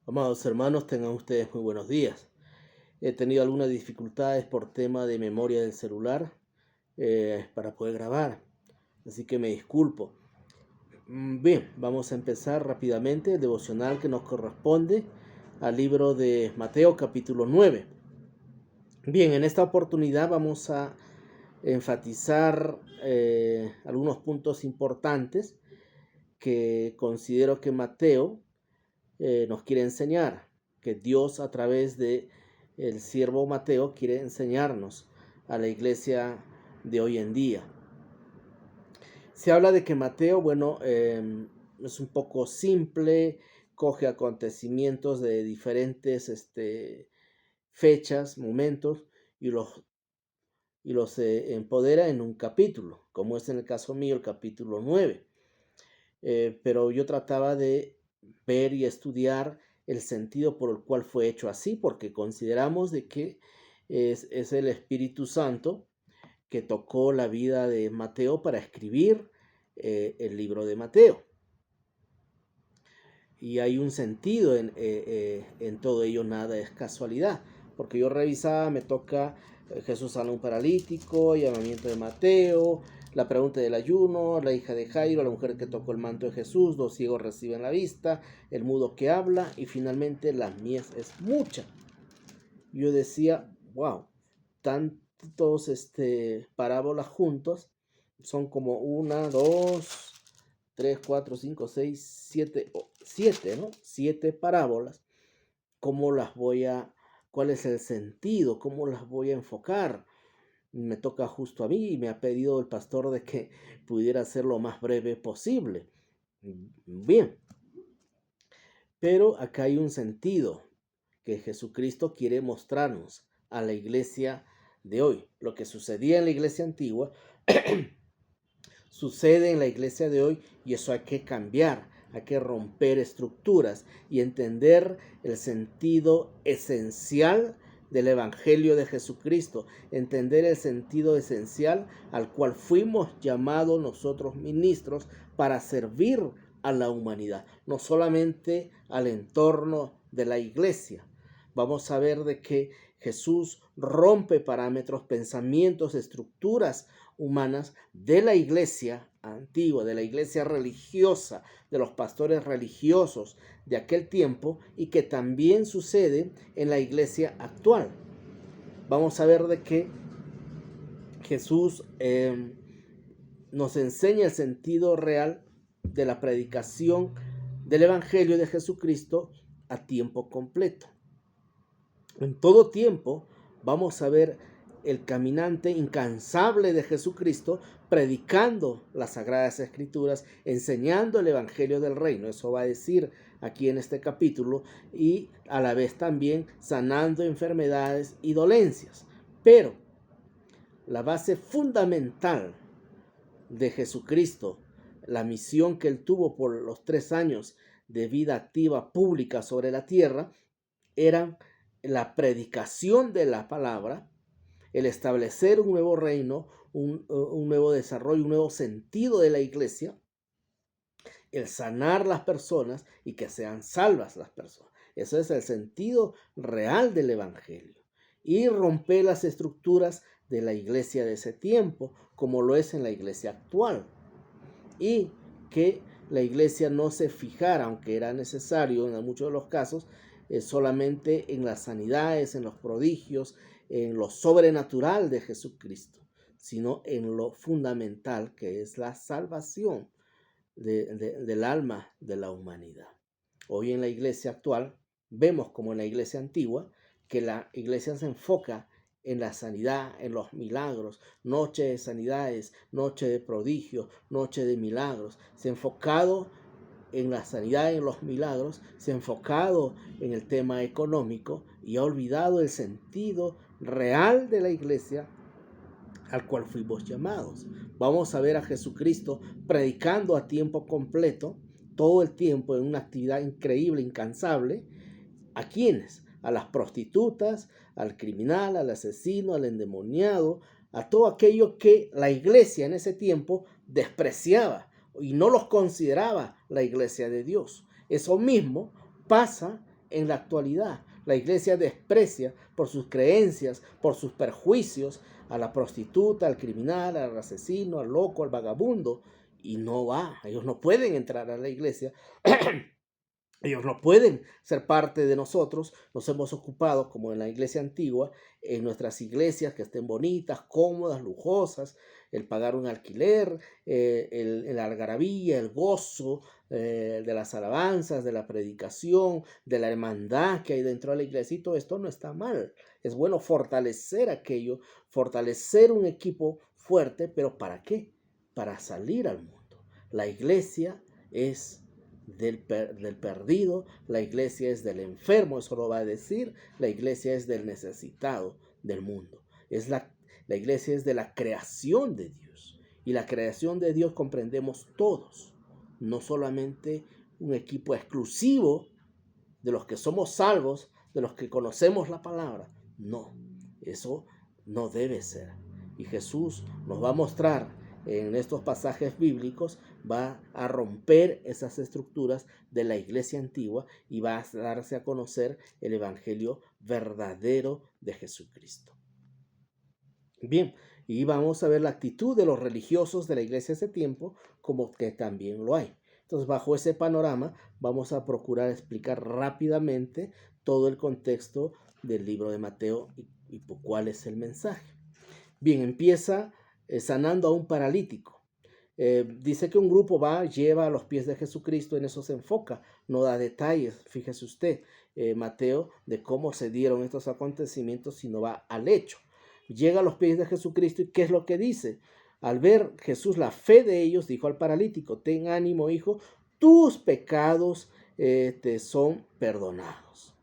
Amados hermanos, tengan ustedes muy buenos días. He tenido algunas dificultades por tema de memoria del celular para poder grabar, así que me disculpo. Bien, vamos a empezar rápidamente el devocional que nos corresponde al libro de Mateo capítulo 9. Bien, en esta oportunidad vamos a enfatizar algunos puntos importantes que considero que Mateo nos quiere enseñar, que Dios a través de el siervo Mateo quiere enseñarnos a la iglesia de hoy en día. Se habla de que Mateo, es un poco simple, coge acontecimientos de diferentes fechas, momentos, y los empodera en un capítulo, como es en el caso mío el capítulo 9. Pero yo trataba de ver y estudiar el sentido por el cual fue hecho así, porque consideramos de que es el Espíritu Santo que tocó la vida de Mateo para escribir el libro de Mateo. Y hay un sentido en todo ello, nada es casualidad, porque yo revisaba, me toca Jesús sana a un paralítico, llamamiento de Mateo, la pregunta del ayuno, la hija de Jairo, la mujer que tocó el manto de Jesús, los ciegos reciben la vista, el mudo que habla y finalmente la mies es mucha. Yo decía, wow, tantos parábolas juntos, son como 1, 2, 3, 4, 5, 6, 7, ¿no? 7 parábolas. ¿Cómo las cuál es el sentido? ¿Cómo las voy a enfocar? Me toca justo a mí y me ha pedido el pastor de que pudiera ser lo más breve posible. Bien, pero acá hay un sentido que Jesucristo quiere mostrarnos a la iglesia de hoy. Lo que sucedía en la iglesia antigua sucede en la iglesia de hoy y eso hay que cambiar, hay que romper estructuras y entender el sentido esencial del Evangelio de Jesucristo, entender el sentido esencial al cual fuimos llamados nosotros ministros para servir a la humanidad, no solamente al entorno de la iglesia. Vamos a ver de que Jesús rompe parámetros, pensamientos, estructuras humanas de la iglesia antigua, de la iglesia religiosa, de los pastores religiosos de aquel tiempo y que también sucede en la iglesia actual. Vamos a ver de que Jesús nos enseña el sentido real de la predicación del Evangelio de Jesucristo a tiempo completo. En todo tiempo vamos a ver el caminante incansable de Jesucristo predicando las Sagradas Escrituras, enseñando el Evangelio del Reino. Eso va a decir aquí en este capítulo, y a la vez también sanando enfermedades y dolencias. Pero la base fundamental de Jesucristo, la misión que él tuvo por los 3 años de vida activa pública sobre la tierra, eran la predicación de la palabra, el establecer un nuevo reino, un nuevo desarrollo, un nuevo sentido de la iglesia, el sanar las personas y que sean salvas las personas. Eso es el sentido real del Evangelio. Y romper las estructuras de la iglesia de ese tiempo, como lo es en la iglesia actual. Y que la iglesia no se fijara, aunque era necesario en muchos de los casos, solamente en las sanidades, en los prodigios, en lo sobrenatural de Jesucristo, sino en lo fundamental que es la salvación del alma de la humanidad. Hoy en la iglesia actual vemos, como en la iglesia antigua, que la iglesia se enfoca en la sanidad, en los milagros, noche de sanidades, noche de prodigios, noche de milagros. Se ha enfocado en la sanidad, en los milagros, se ha enfocado en el tema económico y ha olvidado el sentido real de la iglesia al cual fuimos llamados. Vamos a ver a Jesucristo predicando a tiempo completo, todo el tiempo en una actividad increíble, incansable. ¿A quiénes? A las prostitutas, al criminal, al asesino, al endemoniado, a todo aquello que la iglesia en ese tiempo despreciaba y no los consideraba la iglesia de Dios. Eso mismo pasa en la actualidad. La iglesia desprecia por sus creencias, por sus perjuicios, a la prostituta, al criminal, al asesino, al loco, al vagabundo, y no va. Ellos no pueden entrar a la iglesia. Ellos no pueden ser parte de nosotros. Nos hemos ocupado, como en la iglesia antigua, en nuestras iglesias que estén bonitas, cómodas, lujosas, el pagar un alquiler, la algarabía, el gozo de las alabanzas, de la predicación, de la hermandad que hay dentro de la iglesia. Y todo esto no está mal. Es bueno fortalecer aquello, fortalecer un equipo fuerte, pero ¿para qué? Para salir al mundo. La iglesia es del perdido, la iglesia es del enfermo, eso lo va a decir, la iglesia es del necesitado del mundo. La iglesia es de la creación de Dios, y la creación de Dios comprendemos todos, no solamente un equipo exclusivo de los que somos salvos, de los que conocemos la palabra. No, eso no debe ser. Y Jesús nos va a mostrar en estos pasajes bíblicos, va a romper esas estructuras de la iglesia antigua y va a darse a conocer el evangelio verdadero de Jesucristo. Bien, y vamos a ver la actitud de los religiosos de la iglesia de ese tiempo, como que también lo hay. Entonces, bajo ese panorama, vamos a procurar explicar rápidamente todo el contexto del libro de Mateo y cuál es el mensaje. Bien, empieza sanando a un paralítico. Dice que un grupo lleva a los pies de Jesucristo, en eso se enfoca, no da detalles, fíjese usted, Mateo, de cómo se dieron estos acontecimientos, sino va al hecho. Llega a los pies de Jesucristo y ¿qué es lo que dice? Al ver Jesús la fe de ellos, dijo al paralítico: ten ánimo, hijo, tus pecados te son perdonados.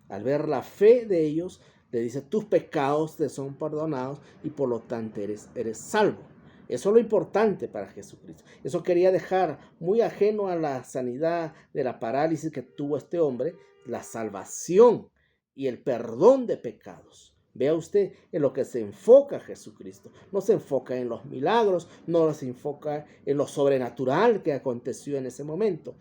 Al ver la fe de ellos, le dice: tus pecados te son perdonados y por lo tanto eres salvo. Eso es lo importante para Jesucristo. Eso quería dejar muy ajeno a la sanidad de la parálisis que tuvo este hombre, la salvación y el perdón de pecados. Vea usted en lo que se enfoca Jesucristo. No se enfoca en los milagros, no se enfoca en lo sobrenatural que aconteció en ese momento.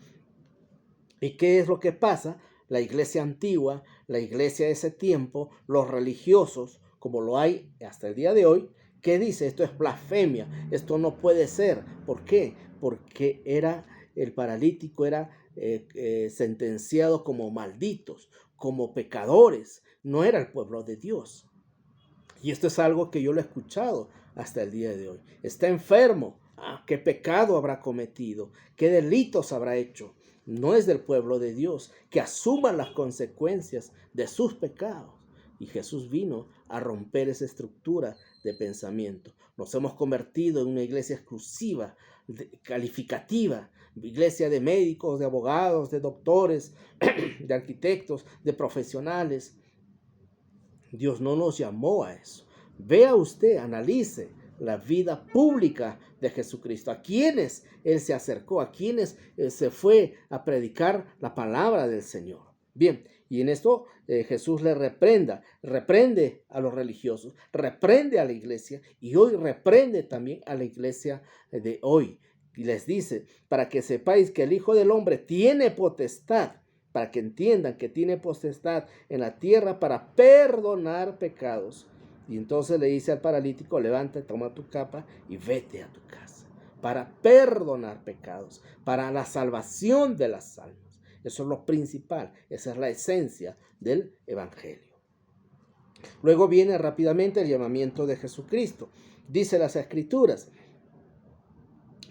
¿Y qué es lo que pasa? La iglesia antigua, la iglesia de ese tiempo, los religiosos, como lo hay hasta el día de hoy, ¿qué dice? Esto es blasfemia, esto no puede ser. ¿Por qué? Porque el paralítico era sentenciado como malditos, como pecadores, no era el pueblo de Dios. Y esto es algo que yo lo he escuchado hasta el día de hoy. Está enfermo. ¿Qué pecado habrá cometido? ¿Qué delitos habrá hecho? No es del pueblo de Dios, que asuman las consecuencias de sus pecados. Y Jesús vino a romper esa estructura de pensamiento. Nos hemos convertido en una iglesia exclusiva, calificativa, iglesia de médicos, de abogados, de doctores, de arquitectos, de profesionales. Dios no nos llamó a eso. Vea usted, analice la vida pública de Jesucristo, a quienes Él se acercó, a quienes se fue a predicar la palabra del Señor. Bien, y en esto Jesús le reprende a los religiosos, reprende a la iglesia y hoy reprende también a la iglesia de hoy. Y les dice: para que sepáis que el Hijo del Hombre tiene potestad, para que entiendan que tiene potestad en la tierra para perdonar pecados. Y entonces le dice al paralítico: levántate, toma tu capa y vete a tu casa. Para perdonar pecados, para la salvación de las almas. Eso es lo principal, esa es la esencia del evangelio. Luego viene rápidamente el llamamiento de Jesucristo. Dice las Escrituras: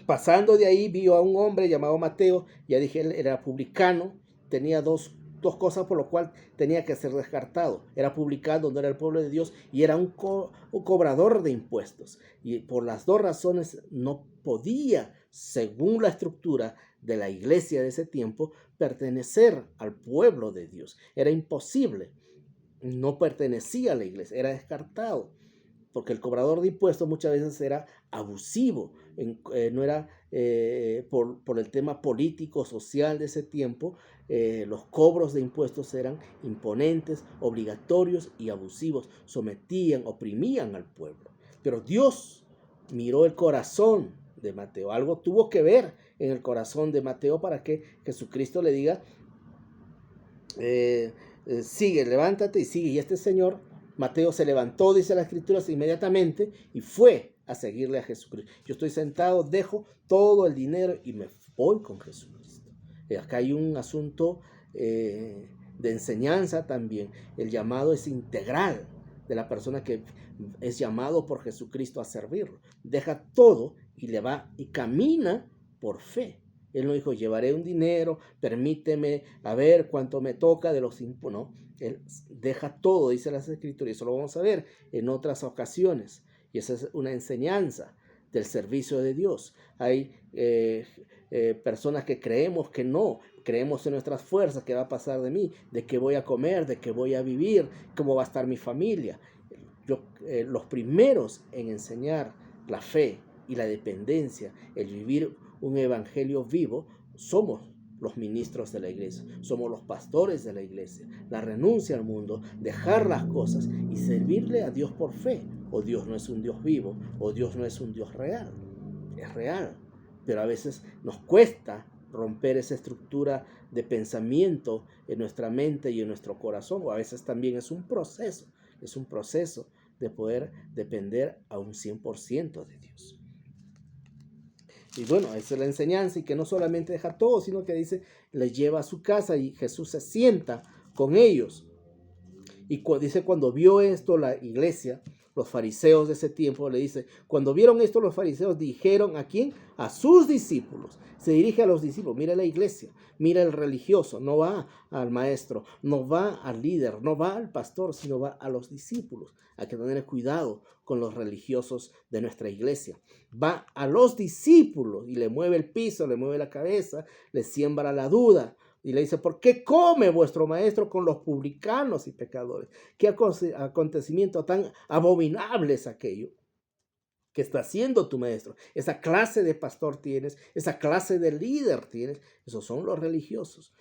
pasando de ahí vio a un hombre llamado Mateo, ya dije, él era publicano, tenía dos cosas por lo cual tenía que ser descartado. Era publicano, no era el pueblo de Dios, y era un cobrador de impuestos. Y por las dos razones no podía, según la estructura de la iglesia de ese tiempo, pertenecer al pueblo de Dios. Era imposible. No pertenecía a la iglesia, era descartado. Porque el cobrador de impuestos muchas veces era abusivo, no era por el tema político, social de ese tiempo, los cobros de impuestos eran imponentes, obligatorios y abusivos, sometían, oprimían al pueblo. Pero Dios miró el corazón de Mateo, algo tuvo que ver en el corazón de Mateo para que Jesucristo le diga: sigue, levántate y sigue. Y este señor, Mateo, se levantó, dice las escrituras, inmediatamente y fue a seguirle a Jesucristo. Yo estoy sentado, dejo todo el dinero y me voy con Jesucristo. Acá hay un asunto de enseñanza también. El llamado es integral de la persona que es llamado por Jesucristo a servirlo. Deja todo y le va y camina por fe. Él no dijo, llevaré un dinero, permíteme a ver cuánto me toca de los impuestos. No, él deja todo, dice las escrituras, y eso lo vamos a ver en otras ocasiones. Y esa es una enseñanza del servicio de Dios. Hay personas que creemos que no, creemos en nuestras fuerzas, qué va a pasar de mí, de qué voy a comer, de qué voy a vivir, cómo va a estar mi familia. Los primeros en enseñar la fe y la dependencia, el vivir un evangelio vivo, somos los ministros de la iglesia, somos los pastores de la iglesia. La renuncia al mundo, dejar las cosas y servirle a Dios por fe. O Dios no es un Dios vivo, o Dios no es un Dios real. Es real, pero a veces nos cuesta romper esa estructura de pensamiento en nuestra mente y en nuestro corazón, o a veces también es un proceso de poder depender a un 100% de Dios. Y bueno, esa es la enseñanza, y que no solamente deja todo, sino que dice, les lleva a su casa y Jesús se sienta con ellos. Y dice, cuando vio esto la iglesia, los fariseos de ese tiempo, le dice, cuando vieron esto los fariseos dijeron, ¿a quién? A sus discípulos. Se dirige a los discípulos, mira la iglesia, mira el religioso, no va al maestro, no va al líder, no va al pastor, sino va a los discípulos. Hay que tener cuidado con los religiosos de nuestra iglesia. Va a los discípulos y le mueve el piso, le mueve la cabeza, le siembra la duda. Y le dice, ¿por qué come vuestro maestro con los publicanos y pecadores? ¿Qué acontecimiento tan abominable es aquello que está haciendo tu maestro? Esa clase de pastor tienes, esa clase de líder tienes. Esos son los religiosos.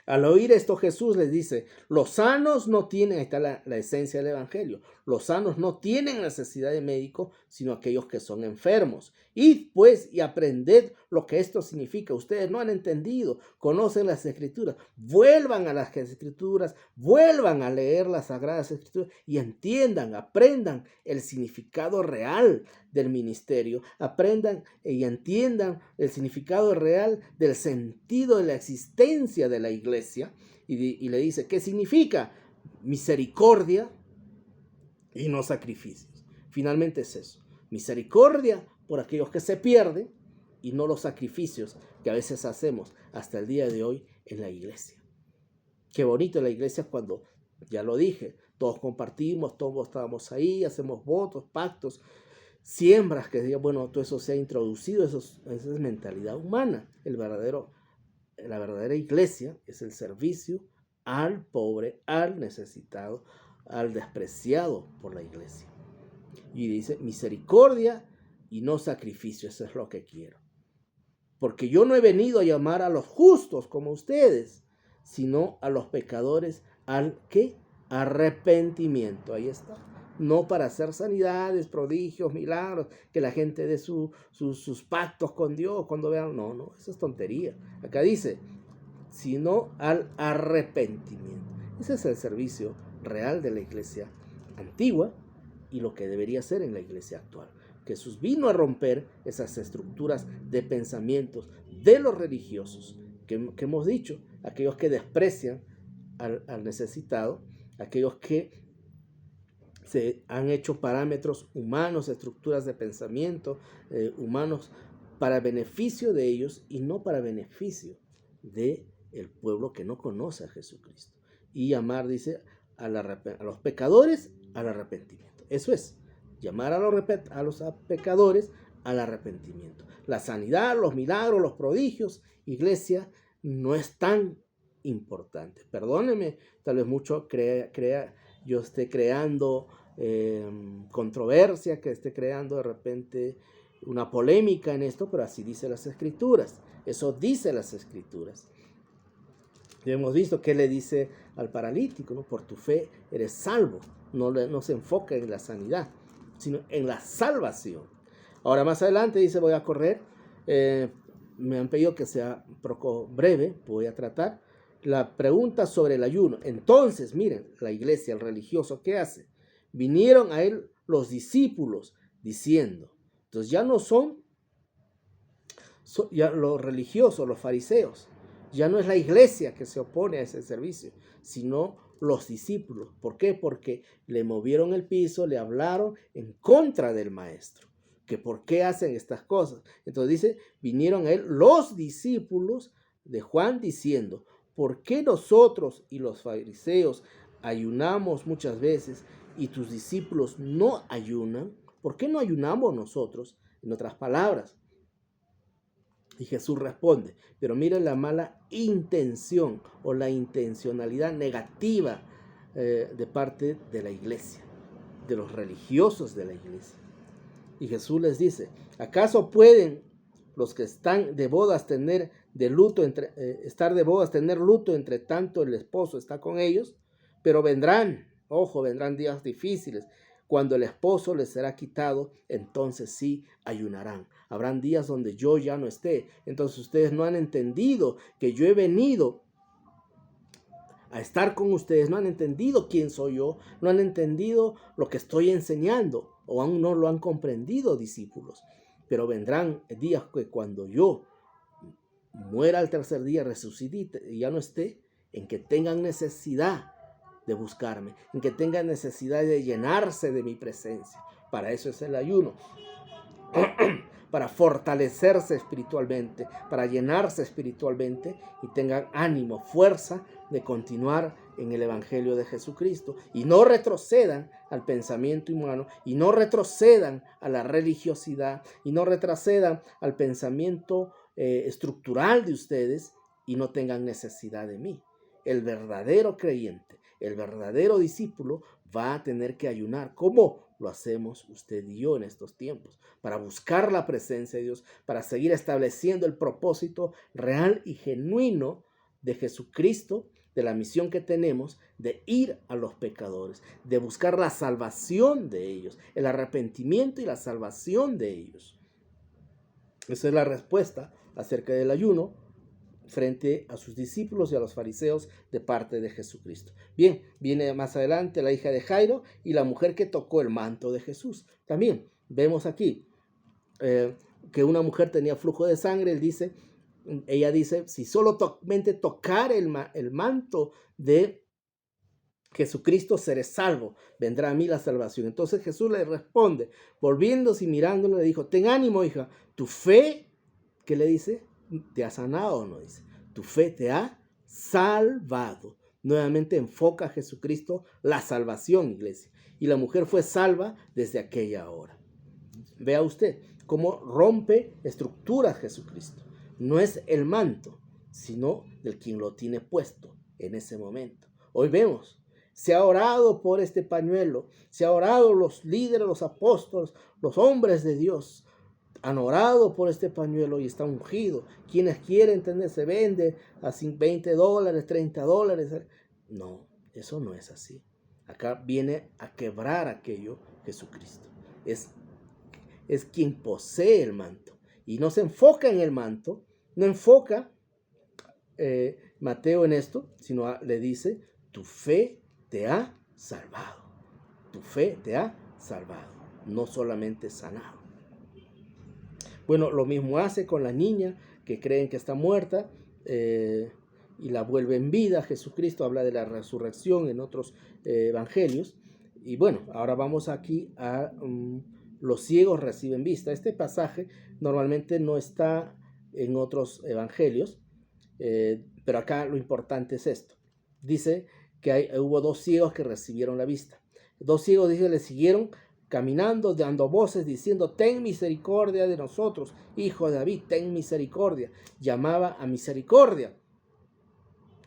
Al oír esto, Jesús les dice, los sanos no tienen, ahí está la esencia del evangelio, los sanos no tienen necesidad de médico, sino aquellos que son enfermos. Id pues y aprended lo que esto significa. Ustedes no han entendido, conocen las escrituras, vuelvan a las escrituras, vuelvan a leer las sagradas escrituras y entiendan, aprendan el significado real del ministerio, aprendan y entiendan el significado real del sentido de la existencia de la iglesia. Y le dice, ¿qué significa? Misericordia y no sacrificios. Finalmente es eso, misericordia por aquellos que se pierden y no los sacrificios que a veces hacemos hasta el día de hoy en la iglesia. Qué bonito la iglesia cuando, ya lo dije, todos compartimos, todos estábamos ahí, hacemos votos, pactos, siembras, que diga, bueno, todo eso se ha introducido, esa es mentalidad humana. La verdadera iglesia es el servicio al pobre, al necesitado, al despreciado por la iglesia. Y dice, misericordia y no sacrificio, eso es lo que quiero. Porque yo no he venido a llamar a los justos como ustedes, sino a los pecadores al ¿qué? Arrepentimiento. Ahí está. No para hacer sanidades, prodigios, milagros, que la gente dé sus pactos con Dios cuando vean. No, eso es tontería. Acá dice, sino al arrepentimiento. Ese es el servicio real de la iglesia antigua y lo que debería ser en la iglesia actual. Jesús vino a romper esas estructuras de pensamientos de los religiosos que hemos dicho, aquellos que desprecian al necesitado, aquellos que se han hecho parámetros humanos, estructuras de pensamiento humanos para beneficio de ellos y no para beneficio del pueblo que no conoce a Jesucristo. Y llamar, dice, a los pecadores al arrepentimiento. Eso es, llamar a los pecadores al arrepentimiento. La sanidad, los milagros, los prodigios, iglesia, no es tan importante. Perdóneme, tal vez mucho yo esté creando controversia, que esté creando de repente una polémica en esto, pero así dice las escrituras. Eso dice las escrituras. Ya hemos visto que le dice al paralítico, ¿no? Por tu fe eres salvo. No se enfoca en la sanidad, sino en la salvación. Ahora más adelante dice, voy a correr. Me han pedido que sea poco breve, voy a tratar. la pregunta sobre el ayuno. Entonces, miren, la iglesia, el religioso, ¿qué hace? Vinieron a él los discípulos diciendo. Entonces ya no son ya los religiosos, los fariseos. Ya no es la iglesia que se opone a ese servicio, sino los discípulos. ¿Por qué? Porque le movieron el piso, le hablaron en contra del maestro. Que por qué hacen estas cosas. Entonces dice, vinieron a él los discípulos de Juan diciendo, ¿por qué nosotros y los fariseos ayunamos muchas veces y tus discípulos no ayunan? ¿Por qué no ayunamos nosotros? En otras palabras. Y Jesús responde, pero miren la mala intención o la intencionalidad negativa de parte de la iglesia, de los religiosos de la iglesia. Y Jesús les dice, ¿acaso pueden los que están de bodas tener luto entre tanto el esposo está con ellos? Pero vendrán días difíciles. Cuando el esposo les será quitado, entonces sí ayunarán. Habrán días donde yo ya no esté. Entonces ustedes no han entendido que yo he venido a estar con ustedes. No han entendido quién soy yo. No han entendido lo que estoy enseñando. O aún no lo han comprendido, discípulos. Pero vendrán días que cuando yo muera al tercer día, resucite y ya no esté, en que tengan necesidad de buscarme, en que tengan necesidad de llenarse de mi presencia. Para eso es el ayuno. Para fortalecerse espiritualmente, para llenarse espiritualmente y tengan ánimo, fuerza de continuar en el Evangelio de Jesucristo y no retrocedan al pensamiento humano y no retrocedan a la religiosidad y no retrocedan al pensamiento estructural de ustedes y no tengan necesidad de mí. El verdadero creyente, el verdadero discípulo va a tener que ayunar. ¿Cómo lo hacemos usted y yo en estos tiempos? Para buscar la presencia de Dios, para seguir estableciendo el propósito real y genuino de Jesucristo, de la misión que tenemos de ir a los pecadores, de buscar la salvación de ellos, el arrepentimiento y la salvación de ellos. Esa es la respuesta acerca del ayuno frente a sus discípulos y a los fariseos de parte de Jesucristo. Bien, viene más adelante la hija de Jairo y la mujer que tocó el manto de Jesús. También vemos aquí que una mujer tenía flujo de sangre. Ella dice, si solamente tocar el manto de Jesucristo seré salvo, vendrá a mí la salvación. Entonces Jesús le responde, volviéndose y mirándole, le dijo, ten ánimo, hija, tu fe, ¿qué le dice? Te ha sanado, no dice. Tu fe te ha salvado. Nuevamente enfoca a Jesucristo la salvación, iglesia. Y la mujer fue salva desde aquella hora. Vea usted cómo rompe estructuras Jesucristo. No es el manto, sino del quien lo tiene puesto en ese momento. Hoy vemos, se ha orado por este pañuelo, se ha orado los líderes, los apóstoles, los hombres de Dios, han orado por este pañuelo y está ungido. Quienes quieren tener, se vende a $20, $30. No, eso no es así. Acá viene a quebrar aquello Jesucristo. Es quien posee el manto. Y no se enfoca en el manto, no enfoca Mateo en esto, sino le dice, tu fe te ha salvado. Tu fe te ha salvado, no solamente sanado. Bueno, lo mismo hace con la niña que creen que está muerta y la vuelve en vida. Jesucristo habla de la resurrección en otros evangelios. Y bueno, ahora vamos aquí a los ciegos reciben vista. Este pasaje normalmente no está en otros evangelios, pero acá lo importante es esto. Dice que hubo 2 ciegos que recibieron la vista. 2 ciegos, dice, le siguieron caminando, dando voces, diciendo, ten misericordia de nosotros, hijo de David, ten misericordia. Llamaba a misericordia,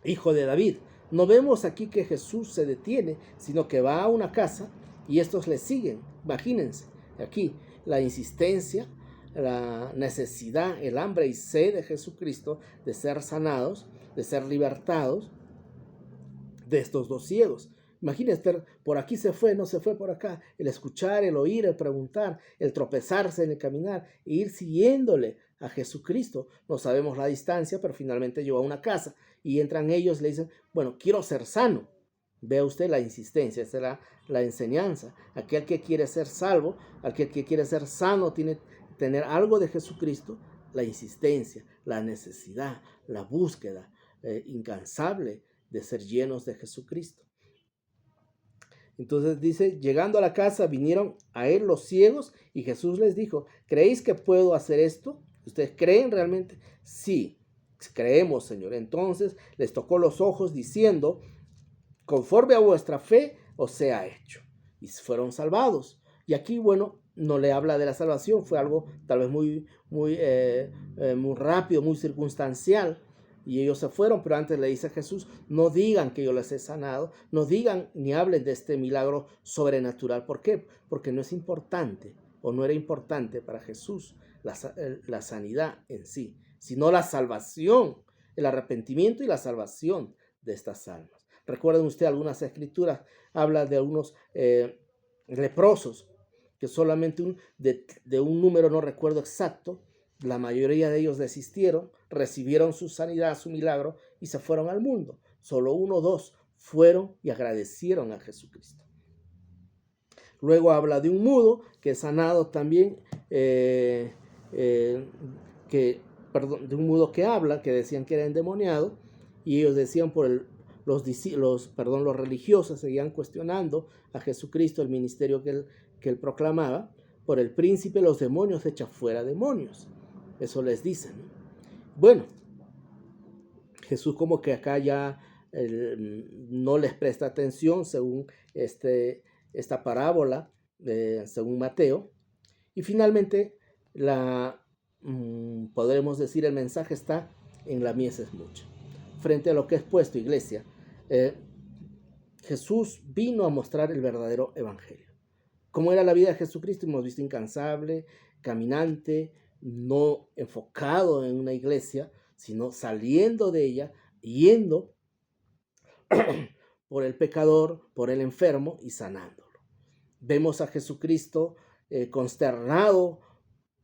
hijo de David. No vemos aquí que Jesús se detiene, sino que va a una casa y estos le siguen. Imagínense, aquí la insistencia, la necesidad, el hambre y sed de Jesucristo de ser sanados, de ser libertados de estos 2 ciegos. Imagínense, por aquí se fue, no se fue por acá. El escuchar, el oír, el preguntar, el tropezarse en el caminar e ir siguiéndole a Jesucristo. No sabemos la distancia, pero finalmente llegó a una casa y entran ellos y le dicen, bueno, quiero ser sano. Vea usted la insistencia, esa era la enseñanza. Aquel que quiere ser salvo, aquel que quiere ser sano, tiene que tener algo de Jesucristo. La insistencia, la necesidad, la búsqueda incansable de ser llenos de Jesucristo. Entonces dice, llegando a la casa vinieron a él los ciegos y Jesús les dijo, ¿creéis que puedo hacer esto? ¿Ustedes creen realmente? Sí, creemos, Señor. Entonces les tocó los ojos diciendo, conforme a vuestra fe os sea hecho. Y fueron salvados. Y aquí, bueno, no le habla de la salvación, fue algo tal vez muy rápido, muy circunstancial. Y ellos se fueron, pero antes le dice a Jesús, no digan que yo les he sanado, no digan ni hablen de este milagro sobrenatural. ¿Por qué? Porque no es importante o no era importante para Jesús la sanidad en sí, sino la salvación, el arrepentimiento y la salvación de estas almas. Recuerden ustedes algunas escrituras, habla de algunos leprosos, que solamente de un número no recuerdo exacto, la mayoría de ellos desistieron, recibieron su sanidad, su milagro y se fueron al mundo. Solo 1 o 2 fueron y agradecieron a Jesucristo. Luego habla de un mudo que es sanado también, de un mudo que habla, que decían que era endemoniado, y ellos decían los religiosos seguían cuestionando a Jesucristo, el ministerio que él proclamaba, por el príncipe los demonios echa fuera demonios. Eso les dicen. Bueno, Jesús como que acá ya no les presta atención según esta parábola, según Mateo. Y finalmente, podremos decir, el mensaje está en la mies es mucha. Frente a lo que es puesto, iglesia, Jesús vino a mostrar el verdadero evangelio. ¿Cómo era la vida de Jesucristo? Hemos visto incansable, caminante, no enfocado en una iglesia, sino saliendo de ella, yendo por el pecador, por el enfermo y sanándolo. Vemos a Jesucristo consternado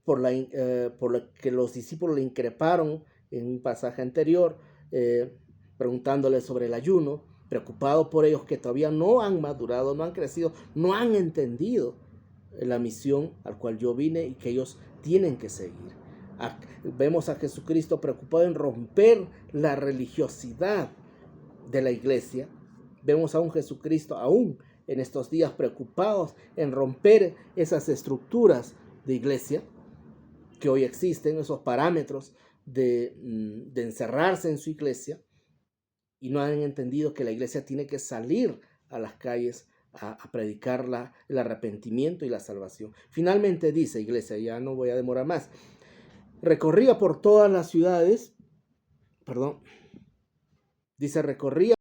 por lo que los discípulos le increparon en un pasaje anterior, preguntándole sobre el ayuno, preocupado por ellos que todavía no han madurado, no han crecido, no han entendido la misión al cual yo vine y que ellos tienen que seguir. Vemos a Jesucristo preocupado en romper la religiosidad de la iglesia. Vemos a un Jesucristo aún en estos días preocupados en romper esas estructuras de iglesia que hoy existen, esos parámetros de encerrarse en su iglesia, y no han entendido que la iglesia tiene que salir a las calles a predicar el arrepentimiento y la salvación. Finalmente dice, iglesia, ya no voy a demorar más, recorría por todas las ciudades, recorría